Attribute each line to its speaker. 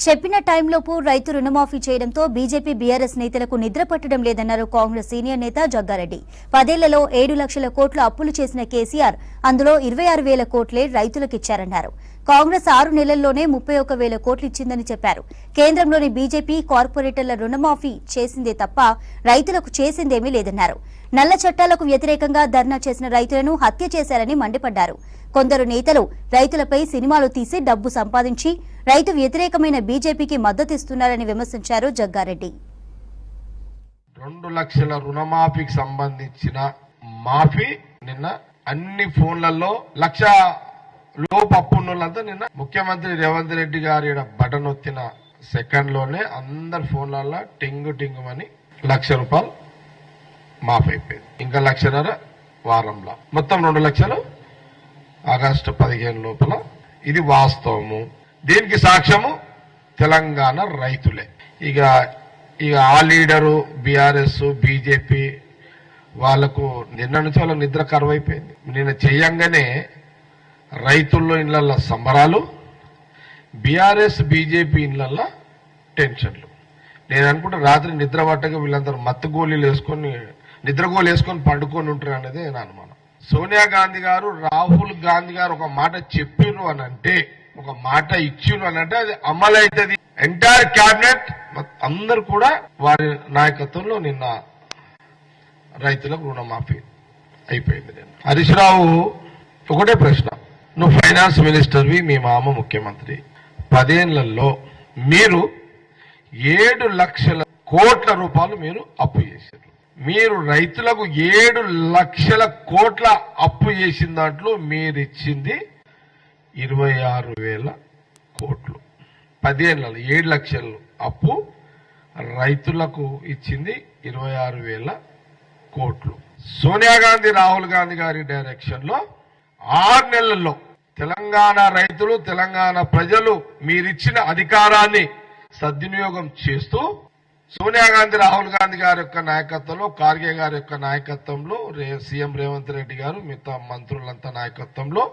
Speaker 1: చెప్పిన టైంలోపు రైతు రుణమాఫీ చేయడంతో బీజేపీ బీఆర్ఎస్ నేతలకు నిద్ర పట్టడం లేదన్నారు కాంగ్రెస్ సీనియర్ నేత జగ్గారెడ్డి. 10 ఏళ్లలో 7 లక్షల కోట్ల అప్పులు చేసిన కేసీఆర్ అందులో 26,000 కోట్లే రైతులకిచ్చారన్నారు. కాంగ్రెస్ 6 నెలల్లోనే 31,000 కోట్లు ఇచ్చిందని చెప్పారు. కేంద్రంలోని బీజేపీ కార్పొరేటర్ల రుణమాఫీ చేసిందే తప్ప రైతులకు చేసిందేమీ లేదన్నారు. నల్ల చట్టాలకు వ్యతిరేకంగా ధర్నా చేసిన రైతులను హత్య చేశారని మండిపడ్డారు. కొందరు నేతలు రైతులపై సినిమాలు తీసి డబ్బు సంపాదించి రైతు వ్యతిరేకమైన బీజేపీకి మద్దతిస్తున్నారని విమర్శించారు జగ్గారెడ్డి.
Speaker 2: 2 లక్షల రుణమాఫీకి సంబంధించిన మాఫీ నిన్న అన్ని ఫోన్లలో 1 లక్ష లోపు అప్పున్నోళ్ళంతా నిన్న ముఖ్యమంత్రి రేవంత్ రెడ్డి గారి బటన్ ఒత్తిన సెకండ్ లోనే అందరి ఫోన్లలో టింగు టింగుమని 1 లక్ష రూపాయలు మాఫీ అయిపోయింది. ఇంకా 1.5 లక్షల వారంలో మొత్తం 2 లక్షలు ఆగస్టు 15 లోపల. ఇది వాస్తవము. దీనికి సాక్ష్యము తెలంగాణ రైతులే. ఇక ఆ లీడరు బీఆర్ఎస్ బీజేపీ వాళ్లకు నిన్న నుంచి వాళ్ళ నిద్ర కరువైపోయింది. నిన్న చెయ్యంగానే రైతుల్లో ఇళ్లలో సంబరాలు, బీఆర్ఎస్ బీజేపీ ఇళ్లలో టెన్షన్లు. నేను అనుకుంటే రాత్రి నిద్ర పట్టగా వీళ్ళందరూ మత్తుగోళీలు వేసుకొని నిద్రగోలు వేసుకొని పండుకొని ఉంటారు అనేది నా అనుమానం. సోనియా గాంధీ గారు రాహుల్ గాంధీ గారు ఒక మాట చెప్పిరు అని అంటే, ఒక మాట ఇచ్చిరు అని అంటే అది అమలు అవుతుంది. ఎంటైర్ క్యాబినెట్ అందరు కూడా వారి నాయకత్వంలో నిన్న రైతులకు రుణమాఫీ అయిపోయింది. హరీష్ రావు ఒకటే ప్రశ్న, నువ్వు ఫైనాన్స్ మినిస్టర్వి, మీ మామ ముఖ్యమంత్రి, 10 ఏళ్లలో మీరు 7 లక్షల కోట్ల రూపాయలు మీరు అప్పు చేశారు. మీరు రైతులకు 7 లక్షల కోట్ల అప్పు చేసిన దాంట్లో మీరిచ్చింది 26,000 కోట్లు. 10 ఏళ్లలో 7 లక్షలు అప్పు, రైతులకు ఇచ్చింది 26,000 కోట్లు. సోనియా గాంధీ రాహుల్ గాంధీ గారి డైరెక్షన్ లో 6 నెలల్లో తెలంగాణ రైతులు తెలంగాణ ప్రజలు మీరిచ్చిన అధికారాన్ని సద్వినియోగం చేస్తూ సోనియా గాంధీ రాహుల్ గాంధీ గారి యొక్క నాయకత్వంలో, ఖార్గే గారి యొక్క నాయకత్వంలో, సీఎం రేవంత్ రెడ్డి గారు మిగతా మంత్రులంతా నాయకత్వంలో